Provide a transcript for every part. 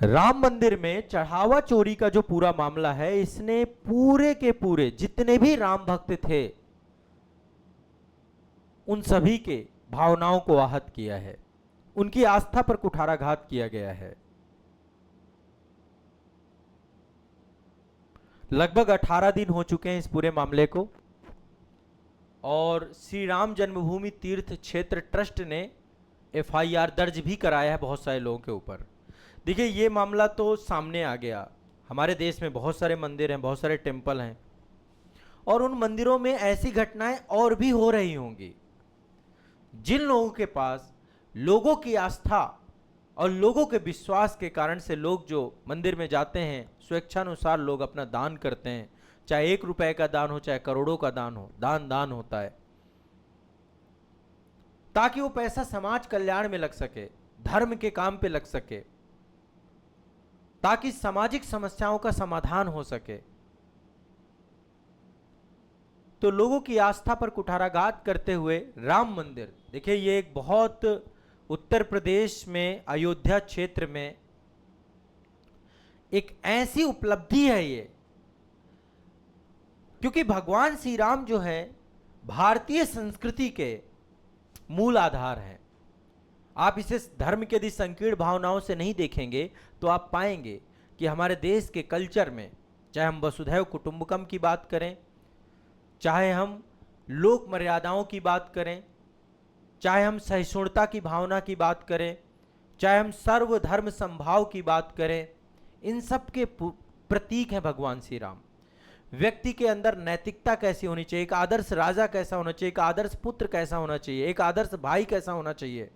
राम मंदिर में चढ़ावा चोरी का जो पूरा मामला है, इसने पूरे के पूरे जितने भी राम भक्त थे उन सभी के भावनाओं को आहत किया है, उनकी आस्था पर कुठाराघात किया गया है। लगभग 18 दिन हो चुके हैं इस पूरे मामले को, और श्री राम जन्मभूमि तीर्थ क्षेत्र ट्रस्ट ने एफआईआर दर्ज भी कराया है बहुत सारे लोगों के ऊपर। देखिए, ये मामला तो सामने आ गया। हमारे देश में बहुत सारे मंदिर हैं, बहुत सारे टेम्पल हैं, और उन मंदिरों में ऐसी घटनाएं और भी हो रही होंगी। जिन लोगों के पास लोगों की आस्था और लोगों के विश्वास के कारण से लोग जो मंदिर में जाते हैं, स्वेच्छानुसार लोग अपना दान करते हैं, चाहे 1 रुपए का दान हो, चाहे करोड़ों का दान हो, दान होता है, ताकि वो पैसा समाज कल्याण में लग सके, धर्म के काम पे लग सके, ताकि सामाजिक समस्याओं का समाधान हो सके। तो लोगों की आस्था पर कुठाराघात करते हुए राम मंदिर, देखिए ये एक बहुत उत्तर प्रदेश में अयोध्या क्षेत्र में एक ऐसी उपलब्धि है ये, क्योंकि भगवान श्री राम जो है भारतीय संस्कृति के मूल आधार हैं। आप इसे धर्म के यदि संकीर्ण भावनाओं से नहीं देखेंगे तो आप पाएंगे कि हमारे देश के कल्चर में, चाहे हम वसुधैव कुटुंबकम की बात करें, चाहे हम लोक मर्यादाओं की बात करें, चाहे हम सहिष्णुता की भावना की बात करें, चाहे हम सर्वधर्म समभाव की बात करें, इन सब के प्रतीक हैं भगवान श्री राम। व्यक्ति के अंदर नैतिकता कैसी होनी चाहिए, एक आदर्श राजा कैसा होना चाहिए, एक आदर्श पुत्र कैसा होना चाहिए, एक आदर्श भाई कैसा होना चाहिए,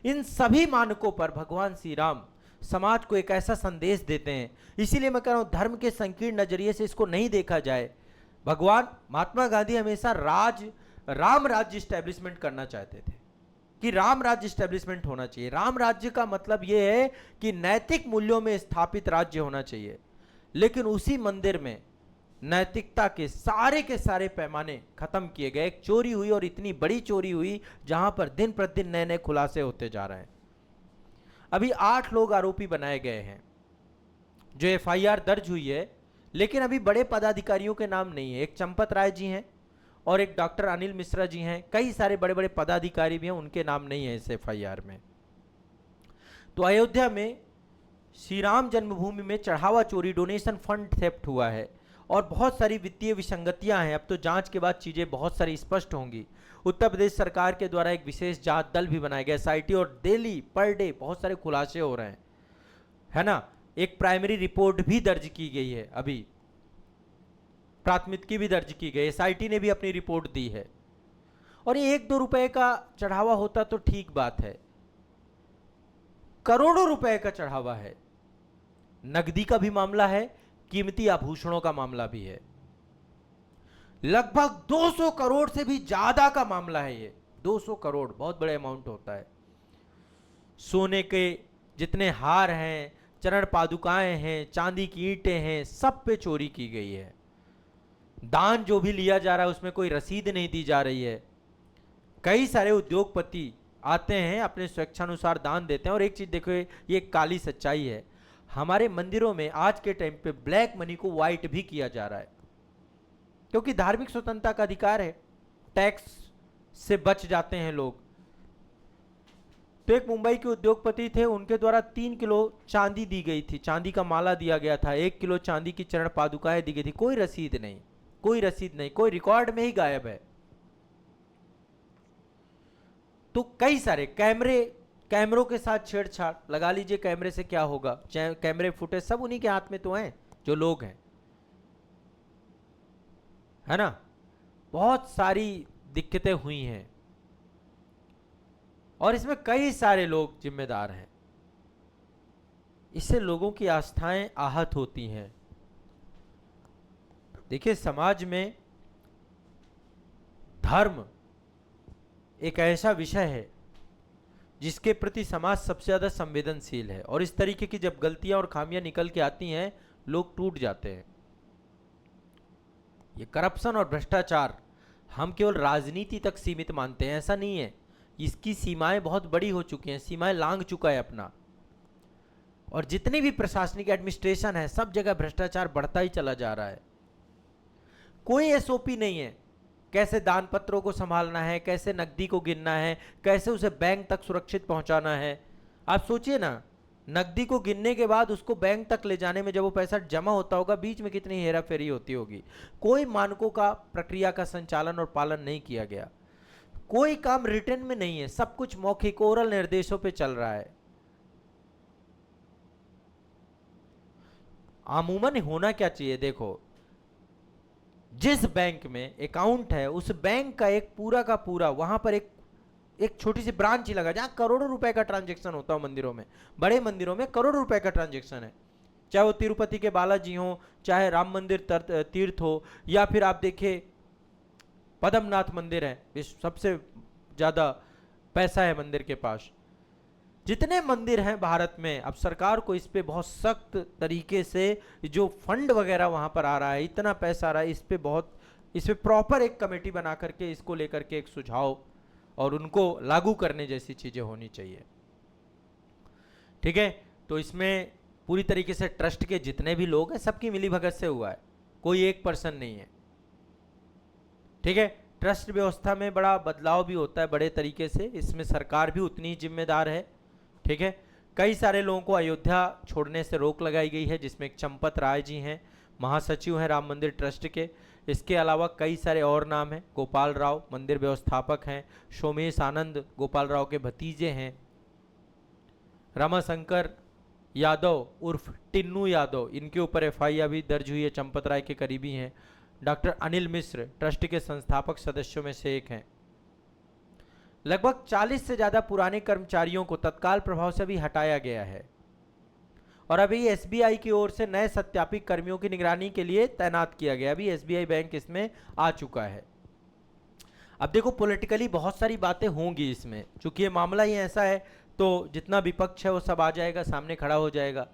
इन सभी मानकों पर भगवान श्री राम समाज को एक ऐसा संदेश देते हैं। इसीलिए मैं कह रहा हूं, धर्म के संकीर्ण नजरिए से इसको नहीं देखा जाए। भगवान महात्मा गांधी हमेशा राम राज्य स्टैब्लिशमेंट करना चाहते थे कि राम राज्य स्टैब्लिशमेंट होना चाहिए। राम राज्य का मतलब यह है कि नैतिक मूल्यों में स्थापित राज्य होना चाहिए, लेकिन उसी मंदिर में नैतिकता के सारे पैमाने खत्म किए गए। एक चोरी हुई, और इतनी बड़ी चोरी हुई जहां पर दिन प्रतिदिन नए नए खुलासे होते जा रहे हैं। अभी 8 लोग आरोपी बनाए गए हैं, जो एफआईआर दर्ज हुई है, लेकिन अभी बड़े पदाधिकारियों के नाम नहीं है। एक चंपत राय जी हैं और एक डॉक्टर अनिल मिश्रा जी हैं, कई सारे बड़े बड़े पदाधिकारी भी हैं, उनके नाम नहीं है इस एफआईआर में। तो अयोध्या में श्री राम जन्मभूमि में चढ़ावा चोरी, डोनेशन फंड थेफ्ट हुआ है, और बहुत सारी वित्तीय विसंगतियां हैं। अब तो जांच के बाद चीजें बहुत सारी स्पष्ट होंगी। उत्तर प्रदेश सरकार के द्वारा एक विशेष जांच दल भी बनाया गया, एसआईटी, और डेली पर डे बहुत सारे खुलासे हो रहे हैं, है ना। एक प्राइमरी रिपोर्ट भी दर्ज की गई है, अभी प्राथमिकी भी दर्ज की गई, एसआईटी ने भी अपनी रिपोर्ट दी है। और ये 1-2 रुपए का चढ़ावा होता तो ठीक बात है, करोड़ों रुपए का चढ़ावा है, नकदी का भी मामला है, कीमती आभूषणों का मामला भी है। लगभग 200 करोड़ से भी ज्यादा का मामला है ये। 200 करोड़ बहुत बड़ा अमाउंट होता है। सोने के जितने हार हैं, चरण पादुकाएं हैं, चांदी की ईंटें हैं, सब पे चोरी की गई है। दान जो भी लिया जा रहा है उसमें कोई रसीद नहीं दी जा रही है। कई सारे उद्योगपति आते हैं, अपने स्वेच्छानुसार दान देते हैं। और एक चीज देखो, ये काली सच्चाई है, हमारे मंदिरों में आज के टाइम पे ब्लैक मनी को व्हाइट भी किया जा रहा है, क्योंकि धार्मिक स्वतंत्रता का अधिकार है, टैक्स से बच जाते हैं लोग। तो एक मुंबई के उद्योगपति थे, उनके द्वारा 3 किलो चांदी दी गई थी, चांदी का माला दिया गया था, 1 किलो चांदी की चरण पादुकाएं दी गई थी, कोई रसीद नहीं, कोई रसीद नहीं, कोई रिकॉर्ड में ही गायब है। तो कई सारे कैमरों के साथ छेड़छाड़, लगा लीजिए कैमरे से क्या होगा, कैमरे फुटेज सब उन्हीं के हाथ में तो हैं जो लोग हैं, है ना। बहुत सारी दिक्कतें हुई हैं, और इसमें कई सारे लोग जिम्मेदार हैं। इससे लोगों की आस्थाएं आहत होती हैं। देखिए, समाज में धर्म एक ऐसा विषय है जिसके प्रति समाज सबसे ज्यादा संवेदनशील है, और इस तरीके की जब गलतियां और खामियां निकल के आती हैं, लोग टूट जाते हैं। ये करप्शन और भ्रष्टाचार हम केवल राजनीति तक सीमित मानते हैं, ऐसा नहीं है। इसकी सीमाएं बहुत बड़ी हो चुकी हैं, सीमाएं लांघ चुका है अपना। और जितनी भी प्रशासनिक एडमिनिस्ट्रेशन है सब जगह भ्रष्टाचार बढ़ता ही चला जा रहा है। कोई एसओपी नहीं है, कैसे दान पत्रों को संभालना है, कैसे नकदी को गिनना है, कैसे उसे बैंक तक सुरक्षित पहुंचाना है। आप सोचिए ना, नकदी को गिनने के बाद उसको बैंक तक ले जाने में जब वो पैसा जमा होता होगा, बीच में कितनी हेरा फेरी होती होगी। कोई मानकों का, प्रक्रिया का संचालन और पालन नहीं किया गया। कोई काम रिटर्न में नहीं है, सब कुछ मौखिक ओरल निर्देशों पे चल रहा है। अमूमन होना क्या चाहिए, देखो जिस बैंक में अकाउंट है उस बैंक का एक पूरा का पूरा वहां पर एक छोटी सी ब्रांच ही लगा जहां करोड़ों रुपए का ट्रांजैक्शन होता हो। मंदिरों में, बड़े मंदिरों में करोड़ों रुपए का ट्रांजैक्शन है, चाहे वो तिरुपति के बालाजी हो, चाहे राम मंदिर तीर्थ हो, या फिर आप देखिए पद्मनाथ मंदिर है, सबसे ज्यादा पैसा है मंदिर के पास। जितने मंदिर हैं भारत में, अब सरकार को इस पे बहुत सख्त तरीके से जो फंड वगैरह वहां पर आ रहा है, इतना पैसा आ रहा है, इस पे प्रॉपर एक कमेटी बना करके इसको लेकर के एक सुझाव और उनको लागू करने जैसी चीजें होनी चाहिए। ठीक है, तो इसमें पूरी तरीके से ट्रस्ट के जितने भी लोग हैं सबकी मिलीभगत से हुआ है, कोई एक पर्सन नहीं है। ठीक है, ट्रस्ट व्यवस्था में बड़ा बदलाव भी होता है बड़े तरीके से, इसमें सरकार भी उतनी जिम्मेदार है। ठीक है, कई सारे लोगों को अयोध्या छोड़ने से रोक लगाई गई है, जिसमें एक चंपत राय जी हैं, महासचिव हैं राम मंदिर ट्रस्ट के। इसके अलावा कई सारे और नाम हैं, गोपाल राव मंदिर व्यवस्थापक हैं, सोमेश आनंद गोपाल राव के भतीजे हैं, रमाशंकर यादव उर्फ टिन्नू यादव, इनके ऊपर एफआईआर भी दर्ज हुई है, चंपत राय के करीबी हैं। डॉक्टर अनिल मिश्र ट्रस्ट के संस्थापक सदस्यों में से एक हैं। लगभग 40 से ज्यादा पुराने कर्मचारियों को तत्काल प्रभाव से भी हटाया गया है और अभी एसबीआई की ओर से नए सत्यापित कर्मियों की निगरानी के लिए तैनात किया गया। अभी एसबीआई बैंक इसमें आ चुका है। अब देखो पॉलिटिकली बहुत सारी बातें होंगी इसमें, चूंकि ये मामला ही ऐसा है तो जितना विपक्ष है वो सब आ जाएगा, सामने खड़ा हो जाएगा।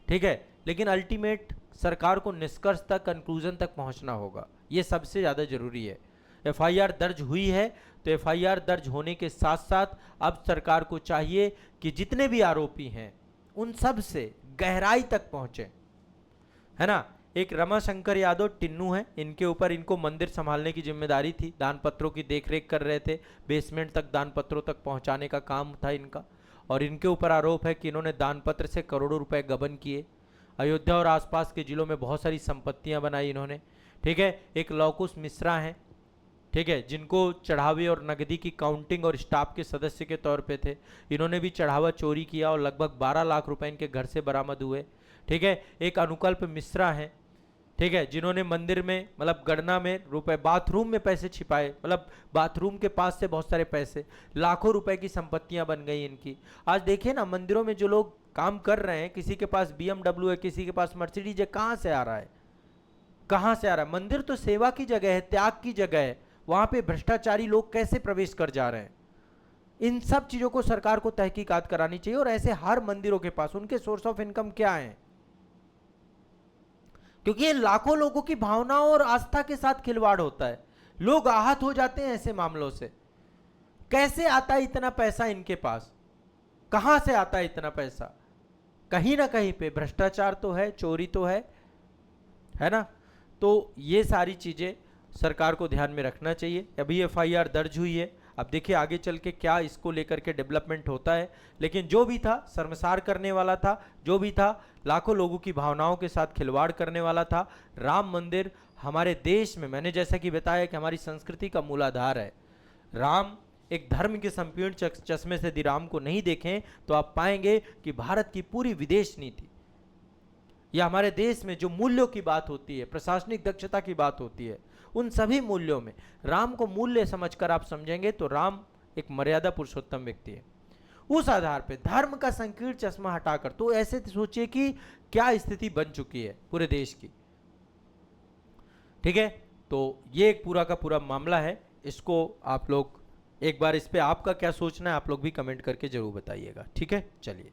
ठीक है, लेकिन अल्टीमेट सरकार को निष्कर्ष तक, कंक्लूजन तक पहुंचना होगा, ये सबसे ज्यादा जरूरी है। एफआईआर दर्ज हुई है तो एफआईआर दर्ज होने के साथ साथ अब सरकार को चाहिए कि जितने भी आरोपी हैं उन सब से गहराई तक पहुंचे, है ना। एक रमाशंकर यादव टिन्नू है, इनके ऊपर, इनको मंदिर संभालने की जिम्मेदारी थी, दान पत्रों की देखरेख कर रहे थे, बेसमेंट तक दान पत्रों तक पहुंचाने का काम था इनका, और इनके ऊपर आरोप है कि इन्होंने दान पत्र से करोड़ों रुपए गबन किए। अयोध्या और आसपास के जिलों में बहुत सारी संपत्तियां बनाई इन्होंने। ठीक है, एक लौकुश मिश्रा हैं, ठीक है, जिनको चढ़ावे और नकदी की काउंटिंग और स्टाफ के सदस्य के तौर पे थे, इन्होंने भी चढ़ावा चोरी किया और लगभग 12 लाख रुपए इनके घर से बरामद हुए। ठीक है, एक अनुकल्प मिश्रा हैं, ठीक है, जिन्होंने मंदिर में, मतलब गणना में रुपए, बाथरूम में पैसे छिपाए, मतलब बाथरूम के पास से बहुत सारे पैसे, लाखों रुपए की संपत्तियां बन गई इनकी। आज देखिए ना, मंदिरों में जो लोग काम कर रहे हैं, किसी के पास BMW है, किसी के पास मर्सिडीज है, कहां से आ रहा है, कहां से आ रहा है? मंदिर तो सेवा की जगह है, त्याग की जगह है, वहां पे भ्रष्टाचारी लोग कैसे प्रवेश कर जा रहे हैं? इन सब चीजों को सरकार को तहकीकात करानी चाहिए, और ऐसे हर मंदिरों के पास उनके सोर्स ऑफ इनकम क्या है, क्योंकि ये लाखों लोगों की भावनाओं और आस्था के साथ खिलवाड़ होता है। लोग आहत हो जाते हैं ऐसे मामलों से। कैसे आता है इतना पैसा इनके पास, कहां से आता है इतना पैसा? कहीं ना कहीं पे भ्रष्टाचार तो है, चोरी तो है ना। तो ये सारी चीजें सरकार को ध्यान में रखना चाहिए। अभी एफआईआर दर्ज हुई है, अब देखिए आगे चल के क्या इसको लेकर के डेवलपमेंट होता है। लेकिन जो भी था शर्मसार करने वाला था, जो भी था लाखों लोगों की भावनाओं के साथ खिलवाड़ करने वाला था। राम मंदिर हमारे देश में, मैंने जैसा कि बताया कि हमारी संस्कृति का मूलाधार है। राम एक धर्म के संकीर्ण चश्मे से यदि राम को नहीं देखें तो आप पाएंगे कि भारत की पूरी विदेश नीति या हमारे देश में जो मूल्यों की बात होती है, प्रशासनिक दक्षता की बात होती है, उन सभी मूल्यों में राम को मूल्य समझकर आप समझेंगे तो राम एक मर्यादा पुरुषोत्तम व्यक्ति है। उस आधार पे धर्म का संकीर्ण चश्मा हटाकर, तो ऐसे सोचिए कि क्या स्थिति बन चुकी है पूरे देश की। ठीक है, तो ये एक पूरा का पूरा मामला है। इसको आप लोग एक बार, इस पे आपका क्या सोचना है आप लोग भी कमेंट करके जरूर बताइएगा। ठीक है, चलिए।